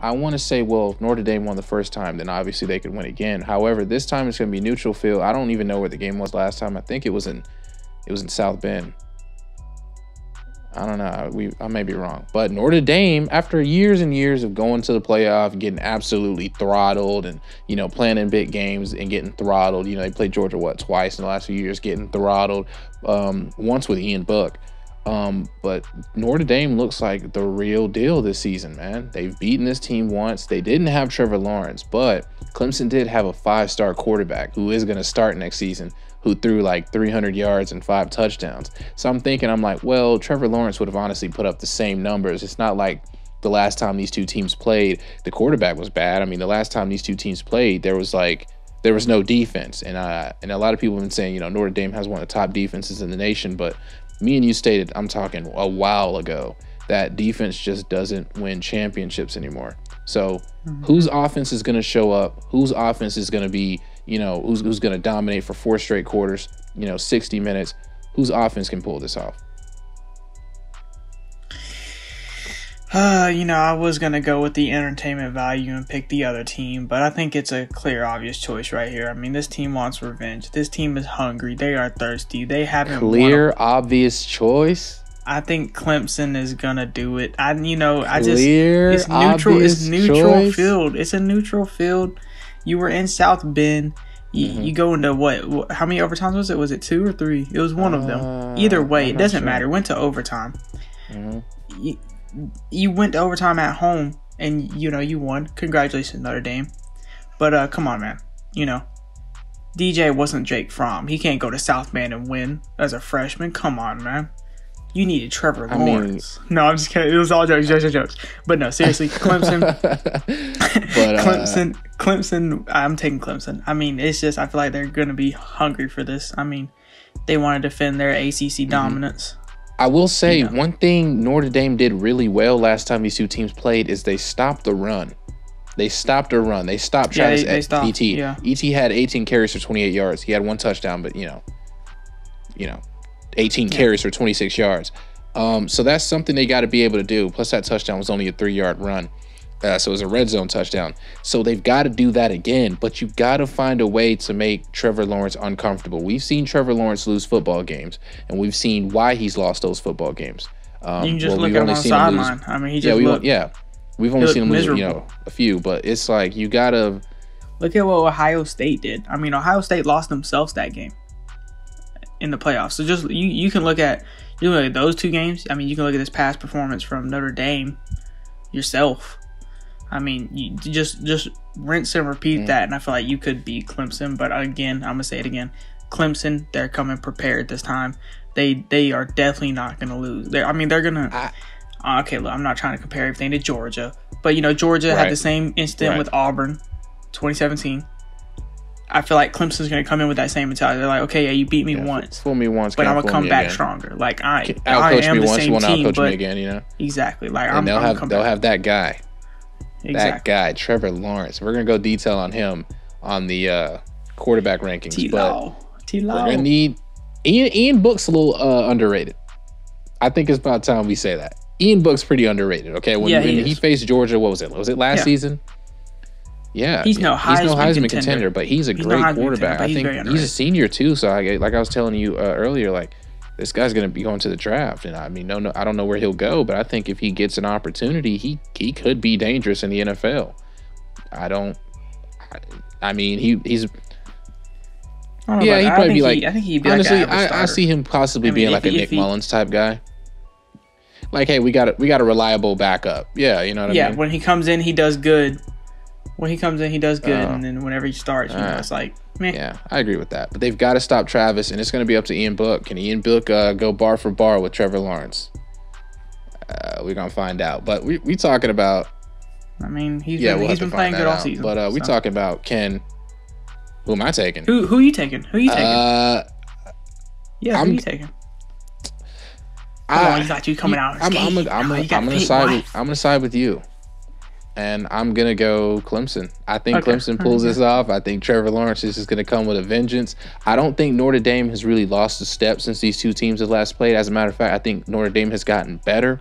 I want to say, well, if Notre Dame won the first time, then obviously they could win again. However, this time it's going to be neutral field. I don't even know where the game was last time. I think it was in South Bend. I don't know. I may be wrong. But Notre Dame, after years and years of going to the playoff, getting absolutely throttled and, playing in big games and getting throttled. They played Georgia, twice in the last few years, getting throttled. Once with Ian Book. But Notre Dame looks like the real deal this season, man. They've beaten this team once. They didn't have Trevor Lawerence, but Clemson did have a 5-star quarterback who is going to start next season, who threw like 300 yards and 5 touchdowns. So I'm like, well, Trevor Lawerence would have honestly put up the same numbers. It's not like the last time these two teams played, the quarterback was bad. I mean, the last time these two teams played, there was no defense. And a lot of people have been saying, Notre Dame has one of the top defenses in the nation, but me and you stated, I'm talking a while ago, that defense just doesn't win championships anymore. So whose offense is going to show up? Whose offense is going to be, who's going to dominate for 4 straight quarters, 60 minutes? Whose offense can pull this off? I was going to go with the entertainment value and pick the other team, but I think it's a clear, obvious choice right here. I mean, this team wants revenge. This team is hungry. They are thirsty. They haven't clear, obvious choice. I think Clemson is going to do it. It's neutral field. It's a neutral field. You were in South Bend. You go into what? How many overtimes was it? Was it 2 or 3? It was one of them. Either way, it doesn't matter. It went to overtime. You went to overtime at home, and you won. Congratulations, Notre Dame. But come on, man. DJ wasn't Jake Fromm. He can't go to South Bend and win as a freshman. Come on, man. You needed Trevor Lawerence. No, I'm just kidding. It was all jokes. But no, seriously, Clemson. Clemson. I'm taking Clemson. I mean, it's just I feel like they're going to be hungry for this. I mean, they want to defend their ACC dominance. I will say one thing Notre Dame did really well last time these two teams played is they stopped the run. They stopped a run. They stopped Travis ET. Yeah. ET had 18 carries for 28 yards. He had 1 touchdown, but 18 carries for 26 yards. So that's something they got to be able to do. Plus that touchdown was only a 3-yard run. So it was a red zone touchdown. So they've got to do that again, but you got to find a way to make Trevor Lawerence uncomfortable. We've seen Trevor Lawerence lose football games, and we've seen why he's lost those football games. You can just look at him on the sideline. I mean, we've only seen him lose, a few, but it's like you got to look at what Ohio State did. I mean, Ohio State lost themselves that game in the playoffs. So just you can look at those 2 games. I mean, you can look at this past performance from Notre Dame yourself. I mean, you just rinse and repeat that, and I feel like you could beat Clemson. But again, I'm gonna say it again: Clemson, they're coming prepared this time. They are definitely not gonna lose. They're gonna. Okay, look, I'm not trying to compare everything to Georgia, but Georgia had the same incident with Auburn, 2017. I feel like Clemson's gonna come in with that same mentality. They're like, okay, yeah, you beat me once, fool me once, but I'm gonna come back stronger. Like I am the same team, but me again, exactly. Like they'll have that guy. Exactly. That guy, Trevor Lawerence. We're going to go detail on him on the quarterback rankings. T-Law. We're going to need... Ian Book's a little underrated. I think it's about time we say that. Ian Book's pretty underrated, okay? When he faced Georgia, what was it? Was it last season? Yeah. He's no Heisman contender, but he's a great quarterback. I think he's a senior too, so like I was telling you earlier, like, this guy's going to be going to the draft, and I mean, I don't know where he'll go, but I think if he gets an opportunity, he could be dangerous in the NFL. I think he'd be honestly, I see him possibly being like a Nick Mullins type guy. Like, hey, we got a reliable backup. Yeah, you know what I mean? Yeah, when he comes in, he does good. And then whenever he starts, it's like, meh. Yeah, I agree with that. But they've got to stop Travis, and it's going to be up to Ian Book. Can Ian Book go bar for bar with Trevor Lawerence? We're going to find out. But we talking about... I mean, he's been playing good all season. But we talking about who am I taking? Who you taking? Who you taking? Who you taking? You got you coming out. I'm gonna side with you. And I'm going to go Clemson. I think Clemson pulls this off. I think Trevor Lawerence is just going to come with a vengeance. I don't think Notre Dame has really lost a step since these two teams have last played. As a matter of fact, I think Notre Dame has gotten better.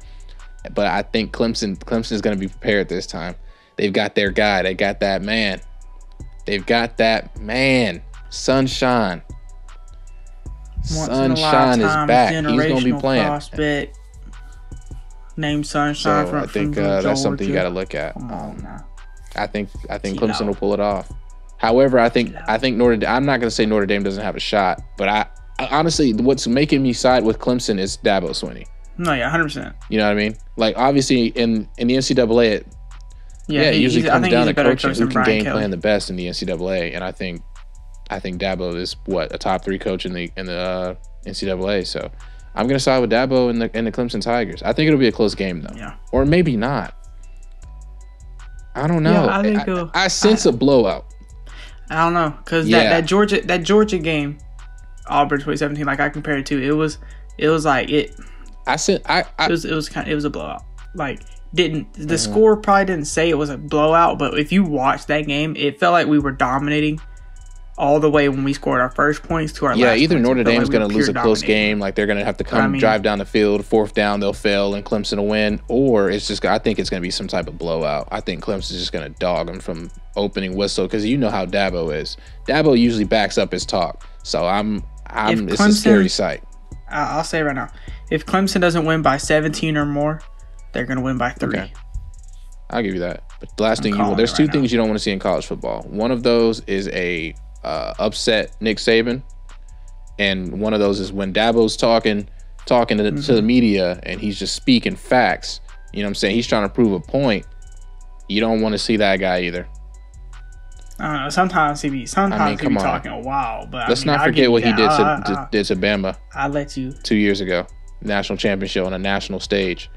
But I think Clemson is going to be prepared this time. They've got their guy. They got that man. They've got that man. Sunshine. Sunshine is back. He's going to be playing. Prospect. Name Sunshine so from I think that's something you got to look at. Come on now. I think Clemson will pull it off. However, I think Notre Dame. I'm not going to say Notre Dame doesn't have a shot, but I honestly, what's making me side with Clemson is Dabo Swinney. No, yeah, 100%. You know what I mean? Like obviously in the NCAA, it usually comes down to coaching who can game plan the best in the NCAA, and I think Dabo is a top 3 coach in the NCAA. So I'm going to side with Dabo and the Clemson Tigers. I think it'll be a close game though, or maybe not. I don't know. Yeah, I sense a blowout. I don't know because that Georgia game, Auburn 2017, like I compared it to, it was like it. It was a blowout. Like the score probably didn't say it was a blowout, but if you watched that game, it felt like we were dominating all the way when we scored our first points to our last points. Either Notre Dame's going to lose a close game, like they're going to have to drive down the field, 4th down, they'll fail, and Clemson will win, or I think it's going to be some type of blowout. I think Clemson's just going to dog them from opening whistle because you know how Dabo is. Dabo usually backs up his talk, so it's a scary sight. I'll say right now, if Clemson doesn't win by 17 or more, they're going to win by 3. Okay. I'll give you that. But the last thing there's two things you don't want to see in college football. One of those is a upset Nick Saban, and one of those is when Dabo's talking to the media and he's just speaking facts. You know what I'm saying? He's trying to prove a point. You don't want to see that guy either. I don't know. Sometimes he be talking a while, but let's not forget what he did to Bama. I'll let you 2 years ago, national championship on a national stage.